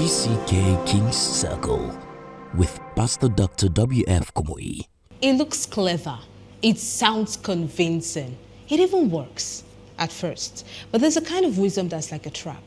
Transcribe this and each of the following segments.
GCK-King's Circle with Pastor Dr. W.F. Kumuyi. It looks clever. It sounds convincing. It even works at first. But there's a kind of wisdom that's like a trap.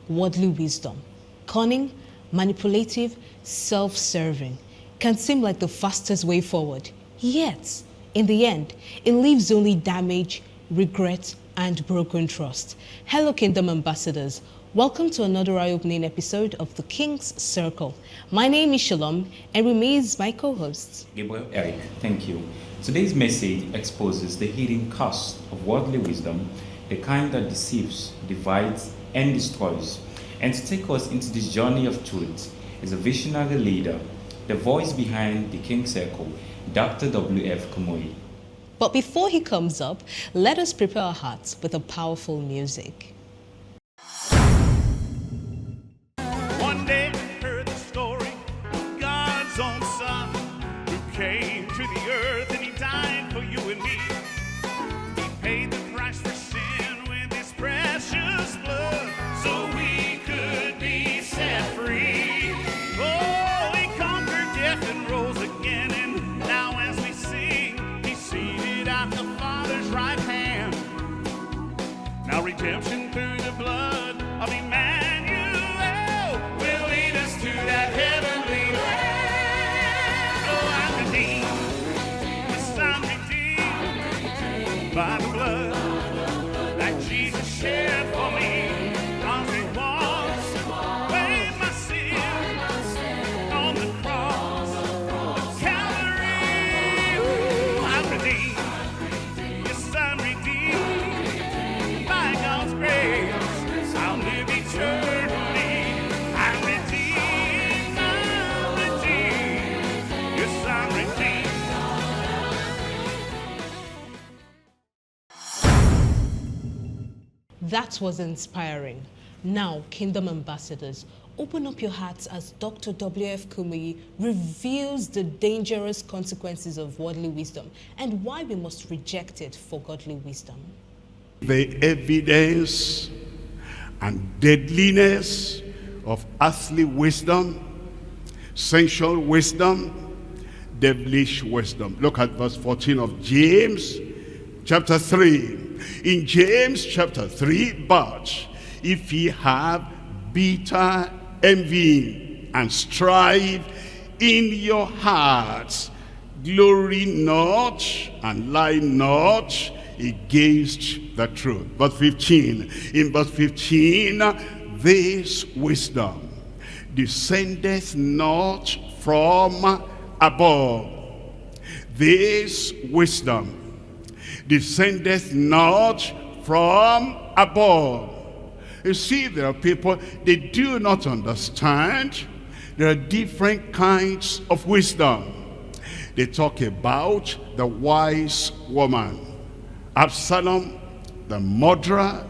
Worldly wisdom. Cunning, manipulative, self-serving. Can seem like the fastest way forward. Yet, in the end, it leaves only damage, regret, and broken trust. Hello, Kingdom Ambassadors. Welcome to another eye-opening episode of the King's Circle. My name is Shalom, and remains my co-host. Gabriel Eric, thank you. Today's message exposes the hidden cost of worldly wisdom, the kind that deceives, divides, and destroys. And to take us into this journey of truth is a visionary leader, the voice behind the King's Circle, Dr. W.F. Kumuyi. But before he comes up, let us prepare our hearts with a powerful music. One day I heard the story of God's own Son, who came to the earth and he died for you and me. He paid the price for sin with his precious blood, so we could be set free. Oh, he conquered death and rose again, and now as we sing, he's seated at the Father's right hand. Now redemption through the blood of Emmanuel will lead us to that heavenly land. Oh, I'm redeemed. Yes, I'm redeemed by the blood that Jesus shed for me. On the cross, weighed my sin on the cross of Calvary. Ooh, I'm redeemed. Yes, I'm redeemed by God's grace. I'll live eternally. I'm redeemed. Yes, I'm redeemed. That was inspiring. Now, Kingdom Ambassadors, open up your hearts as Dr. W.F. Kumuyi reveals the dangerous consequences of worldly wisdom and why we must reject it for godly wisdom. The evidence and deadliness of earthly wisdom, sensual wisdom, devilish wisdom. Look at verse 14 of James chapter 3. In James chapter 3, but if ye have bitter envy and strife in your hearts, glory not and lie not against the truth. Verse 15. In verse 15, this wisdom descendeth not from above. This wisdom descendeth not from above. You see, there are people, they do not understand. There are different kinds of wisdom. They talk about the wise woman. Absalom, the murderer,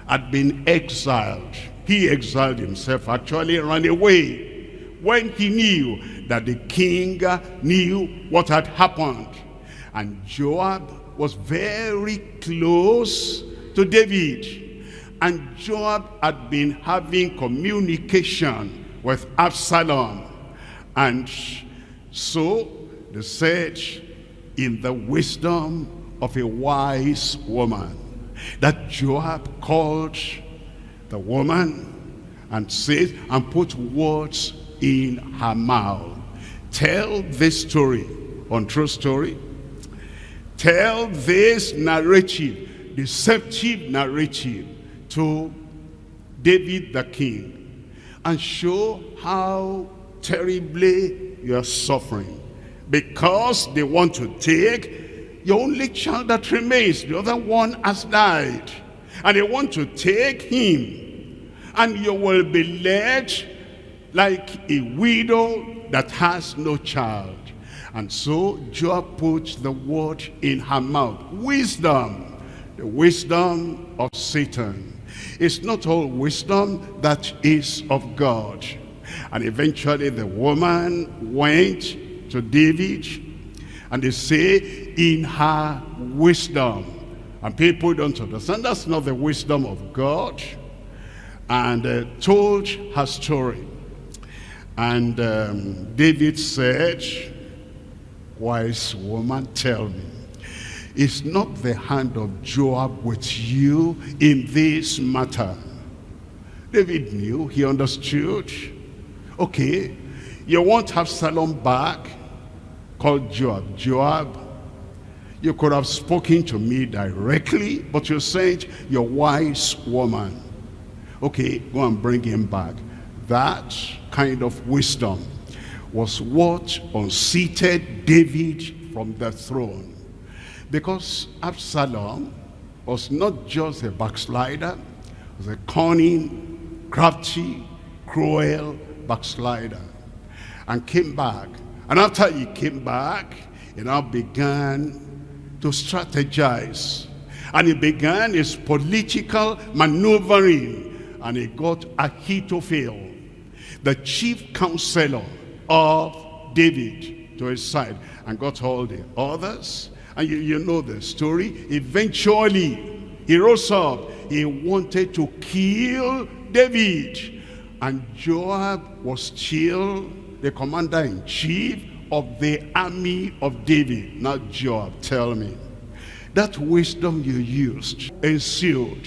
had been exiled. He exiled himself, actually ran away when he knew that the king knew what had happened. And Joab was very close to David. And Joab had been having communication with Absalom. And so they said, in the wisdom of a wise woman, that Joab called the woman and said, and put words in her mouth. Tell this story, untrue story. Tell this narrative, deceptive narrative, to David the king, and show how terribly you are suffering, because they want to take your only child that remains. The other one has died, and they want to take him, and you will be led like a widow that has no child. And so Joab put the word in her mouth. Wisdom, the wisdom of Satan. It's not all wisdom that is of God. And eventually the woman went to David, and they say, in her wisdom. And people don't understand, that's not the wisdom of God. And told her story. And David said, wise woman, tell me, is not the hand of Joab with you in this matter? David knew, he understood. Okay, you want Absalom back? Call Joab. Joab, you could have spoken to me directly, but you said you're wise woman. Okay, go and bring him back. That kind of wisdom was what unseated David from the throne. Because Absalom was not just a backslider, was a cunning, crafty, cruel backslider. And came back. And after he came back, he now began to strategize. And he began his political maneuvering. And he got Ahithophel, the chief counselor of David, to his side, and got all the others. And you know the story. Eventually, he rose up. He wanted to kill David. And Joab was still the commander-in-chief of the army of David. Now, Joab, tell me, that wisdom you used ensued.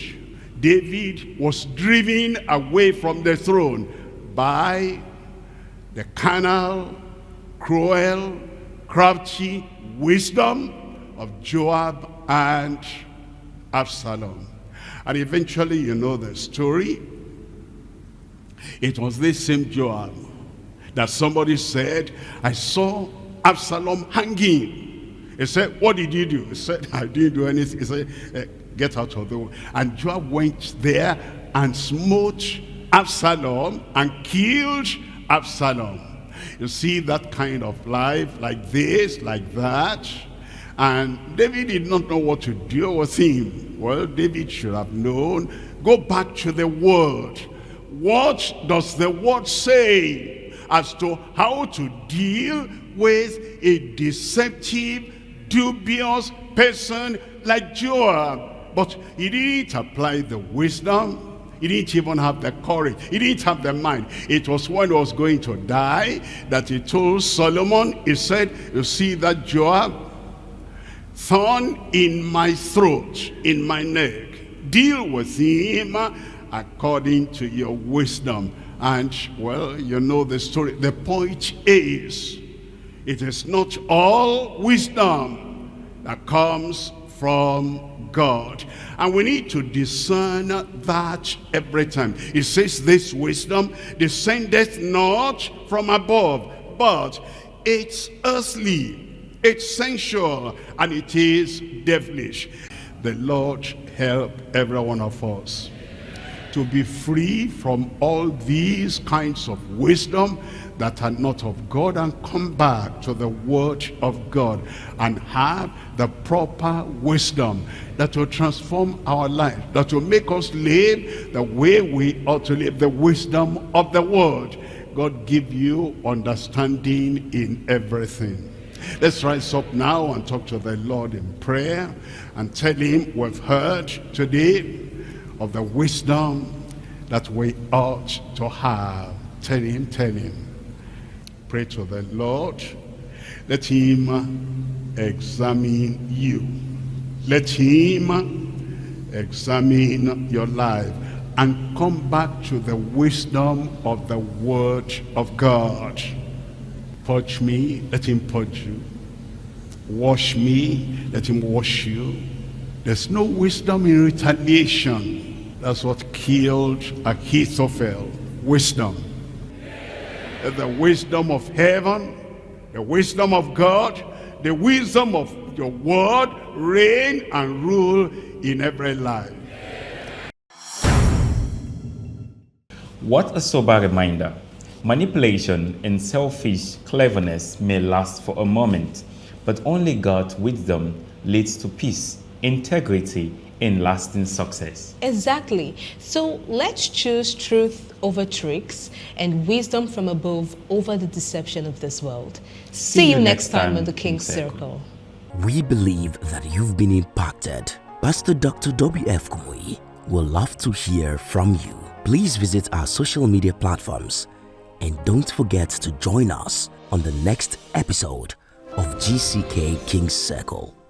David was driven away from the throne by the carnal, cruel, crafty wisdom of Joab and Absalom. And eventually, you know the story. It was this same Joab that somebody said, I saw Absalom hanging. He said, what did you do? He said, I didn't do anything. He said, get out of the way. And Joab went there and smote Absalom and killed Absalom. You see that kind of life, like this, like that. And David did not know what to do with him. Well, David should have known. Go back to the word. What does the word say as to how to deal with a deceptive, dubious person like Joab? But he didn't apply the wisdom. He didn't even have the courage. He didn't have the mind. It was when he was going to die that he told Solomon, he said, you see that Joab? Thorn in my throat, in my neck. Deal with him according to your wisdom. And, well, you know the story. The point is, it is not all wisdom that comes from God. And we need to discern that every time. It says this wisdom descendeth not from above, but it's earthly, it's sensual, and it is devilish. The Lord help every one of us to be free from all these kinds of wisdom that are not of God, and come back to the word of God and have the proper wisdom that will transform our life, that will make us live the way we ought to live, the wisdom of the word. God give you understanding in everything. Let's rise up now and talk to the Lord in prayer and tell him we've heard today of the wisdom that we ought to have. Tell him, tell him. Pray to the Lord. Let him examine you. Let him examine your life and come back to the wisdom of the word of God. Purge me, let him purge you. Wash me, let him wash you. There's no wisdom in retaliation. That's what killed Ahithophel. Wisdom. The wisdom of heaven, the wisdom of God, the wisdom of your word reign and rule in every life. What a sober reminder. Manipulation and selfish cleverness may last for a moment, but only God's wisdom leads to peace, integrity, and lasting success. Exactly. So let's choose truth over tricks and wisdom from above over the deception of this world. See you next time on the King's Circle. We believe that you've been impacted. Pastor Dr. W.F. Kumuyi will love to hear from you. Please visit our social media platforms And don't forget to join us on the next episode of GCK King's Circle.